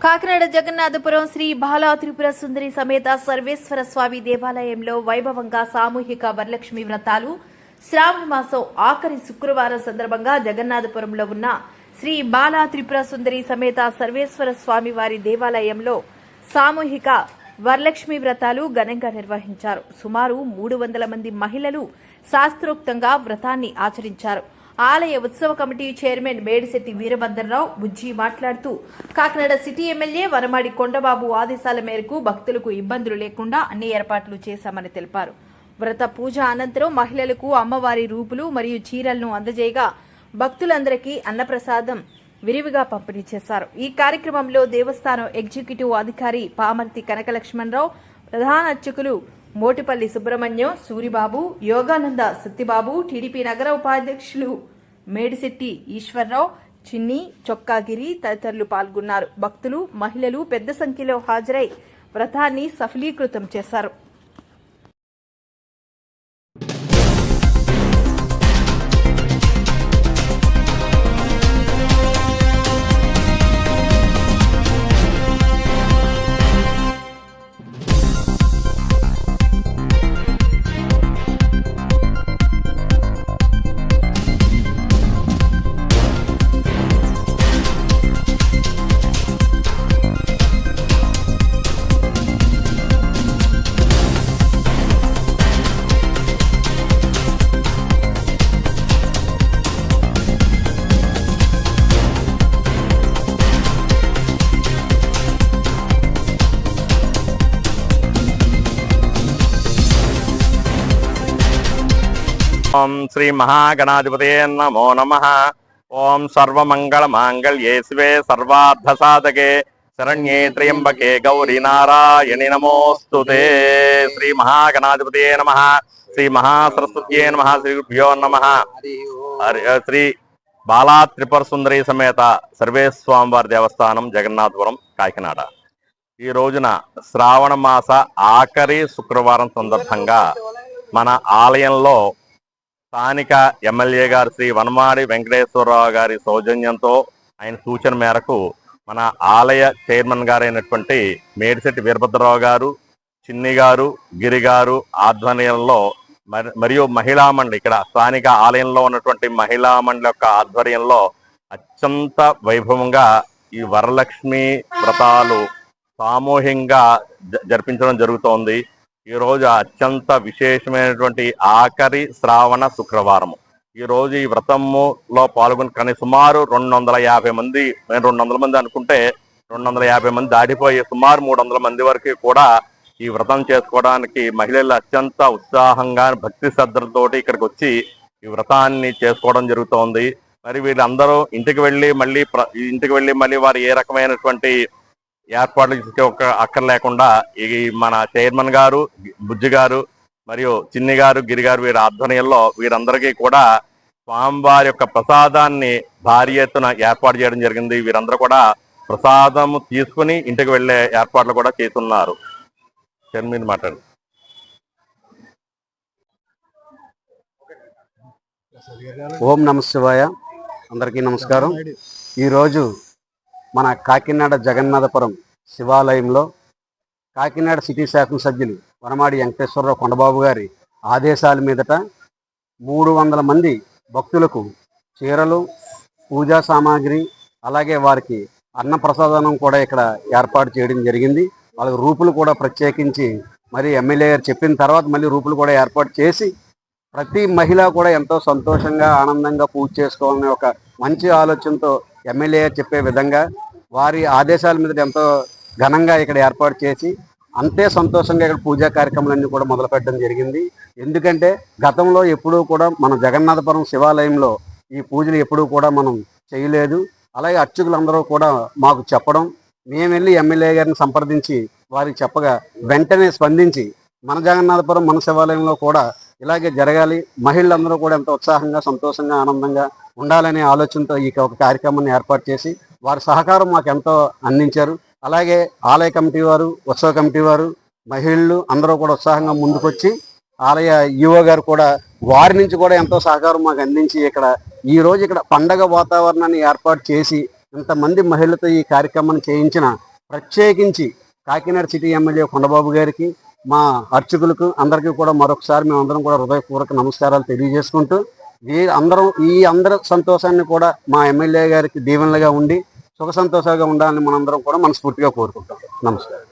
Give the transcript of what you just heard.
కాకినాడ జగన్నాథపురం శ్రీ బాలా త్రిపుర సుందరి సమేత సర్వేశ్వర స్వామి దేవాలయంలో వైభవంగా సామూహిక వరలక్ష్మి వ్రతాలు శ్రావణ మాసం ఆఖరి శుక్రవారం సందర్భంగా జగన్నాథపురంలో ఉన్న శ్రీ బాలా త్రిపుర సుందరి సమేత సర్వేశ్వర స్వామి వారి దేవాలయంలో సామూహిక వరలక్ష్మి వ్రతాలు ఘనంగా నిర్వహించారు. సుమారు 300 మంది మహిళలు శాస్త్రోక్తంగా వ్రతాన్ని ఆచరించారు. ఆలయ ఉత్సవ కమిటీ చైర్మన్ మేడిశెట్టి వీరభద్రరావు బుజ్జి మాట్లాడుతూ కాకినాడ సిటీ ఎమ్మెల్యే వనమాడి కొండబాబు ఆదేశాల మేరకు భక్తులకు ఇబ్బందులు లేకుండా అన్ని ఏర్పాట్లు చేశామని తెలిపారు. వ్రత పూజ అనంతరం మహిళలకు అమ్మవారి రూపులు మరియు చీరలను అందజేయగా భక్తులందరికీ అన్నప్రసాదం విరివిగా పంపిణీ చేశారు. ఈ కార్యక్రమంలో దేవస్థానం ఎగ్జిక్యూటివ్ అధికారి పామర్తి కనకలక్ష్మణరావు, ప్రధాన అర్చకులు మోటిపల్లి సుబ్రహ్మణ్యం, సూరిబాబు, యోగానంద సత్యబాబు, టీడీపీ నగర ఉపాధ్యక్షులు మేడిశెట్టి ఈశ్వరరావు, చిన్ని చొక్కాగిరి తదితరులు పాల్గొన్నారు. భక్తులు, మహిళలు పెద్ద సంఖ్యలో హాజరై వ్రతాన్ని సఫలీకృతం చేశారు. ओम श्री महागणाधिपते नमो नमः। ओम सर्वमंगल मांगल्ये शिवे सर्वार्थसाधके शरण्ये त्र्यंबके गौरी नारायणि नमोस्तुते। श्री महागणाधिपते नमः। श्री महासरस्वत्यै नमः। श्रीभ्यो नमः। श्री बाला त्रिपुर सुंदरी समेत सर्वेस्वामिवारी देवस्थानं जगन्नाथपुरम काकिनाड ఈ రోజున శ్రావణ మాస ఆఖరి శుక్రవారం సందర్భంగా మన ఆలయంలో స్థానిక ఎమ్మెల్యే గారు శ్రీ వనమాడి వెంకటేశ్వరరావు గారి సౌజన్యంతో ఆయన సూచన మేరకు మన ఆలయ చైర్మన్ గారైనటువంటి మేడిశెట్టి వీరభద్రరావు గారు, చిన్ని గారు, గిరి గారు ఆధ్వర్యంలో మరియు మహిళా మండలి, ఇక్కడ స్థానిక ఆలయంలో ఉన్నటువంటి మహిళా మండలి యొక్క ఆధ్వర్యంలో అత్యంత వైభవంగా ఈ వరలక్ష్మి వ్రతాలు సామూహికంగా జరిపించడం జరుగుతోంది. ఈ రోజు అత్యంత విశేషమైనటువంటి ఆఖరి శ్రావణ శుక్రవారం. ఈ రోజు ఈ వ్రతములో పాల్గొని కానీ సుమారు 250 మంది, 200 మంది అనుకుంటే 250 మంది దాటిపోయి సుమారు 300 మంది వరకు కూడా ఈ వ్రతం చేసుకోవడానికి మహిళలు అత్యంత ఉత్సాహంగా భక్తి శ్రద్ధలతోటి ఇక్కడికి వచ్చి ఈ వ్రతాన్ని చేసుకోవడం జరుగుతోంది. మరి వీళ్ళందరూ ఇంటికి వెళ్ళి మళ్ళీ వారు ఏ రకమైనటువంటి ఏర్పాట్లు అక్కర్ లేకుండా ఈ మన చైర్మన్ గారు, బుజ్జి గారు మరియు చిన్ని గారు, గిరి గారు వీరి ఆధ్వర్యంలో వీరందరికీ కూడా స్వామివారి యొక్క ప్రసాదాన్ని భారీ ఎత్తున ఏర్పాటు చేయడం జరిగింది. వీరందరూ కూడా ప్రసాదం తీసుకుని ఇంటికి వెళ్లే ఏర్పాట్లు కూడా చేస్తున్నారు. చైర్మన్ మాట్లాడు. ఓం నమ శివాయ. అందరికీ నమస్కారం. ఈరోజు మన కాకినాడ జగన్నాథపురం శివాలయంలో కాకినాడ సిటీ శాసనసభ్యులు వనమాడి వెంకటేశ్వరరావు కొండబాబు గారి ఆదేశాల మీదట 300 మంది భక్తులకు చీరలు, పూజా సామాగ్రి, అలాగే వారికి అన్నప్రసాదనం కూడా ఇక్కడ ఏర్పాటు చేయడం జరిగింది. వాళ్ళకి రూపులు కూడా ప్రత్యేకించి మరి ఎమ్మెల్యే గారు చెప్పిన తర్వాత మళ్ళీ రూపులు కూడా ఏర్పాటు చేసి ప్రతి మహిళ కూడా ఎంతో సంతోషంగా ఆనందంగా పూజ చేసుకోవాలనే ఒక మంచి ఆలోచనతో ఎమ్మెల్యే చెప్పే విధంగా వారి ఆదేశాల మీద ఎంతో ఘనంగా ఇక్కడ ఏర్పాటు చేసి అంతే సంతోషంగా ఇక్కడ పూజా కార్యక్రమాలన్నీ కూడా మొదలుపెట్టడం జరిగింది. ఎందుకంటే గతంలో ఎప్పుడూ కూడా మన జగన్నాథపురం శివాలయంలో ఈ పూజలు ఎప్పుడూ కూడా మనం చేయలేదు. అలాగే అర్చకులందరూ కూడా మాకు చెప్పడం, మేము వెళ్ళి ఎమ్మెల్యే గారిని సంప్రదించి వారికి చెప్పగా వెంటనే స్పందించి మన జగన్నాథపురం మన శివాలయంలో కూడా ఇలాగే జరగాలి, మహిళలందరూ కూడా ఎంతో ఉత్సాహంగా, సంతోషంగా, ఆనందంగా ఉండాలనే ఆలోచనతో ఈ ఒక కార్యక్రమాన్ని ఏర్పాటు చేసి వారి సహకారం మాకు ఎంతో అందించారు. అలాగే ఆలయ కమిటీ వారు, ఉత్సవ కమిటీ వారు, మహిళలు అందరూ కూడా ఉత్సాహంగా ముందుకొచ్చి ఆలయ ఈవో గారు కూడా వారి నుంచి కూడా ఎంతో సహకారం మాకు అందించి ఈ రోజు ఇక్కడ పండగ వాతావరణాన్ని ఏర్పాటు చేసి ఇంతమంది మహిళలతో ఈ కార్యక్రమాన్ని చేయించిన ప్రత్యేకించి కాకినాడ సిటీ ఎమ్మెల్యే కొండబాబు గారికి, మా అర్చకులకు అందరికీ కూడా మరొకసారి మేమందరం కూడా హృదయపూర్వక నమస్కారాలు తెలియజేసుకుంటూ ఈ అందరి సంతోషాన్ని కూడా మా ఎమ్మెల్యే గారికి దీవెనలుగా ఉండి సుఖ సంతోషాలుగా ఉండాలని మనందరం కూడా మనస్ఫూర్తిగా కోరుకుంటాం. నమస్కారం.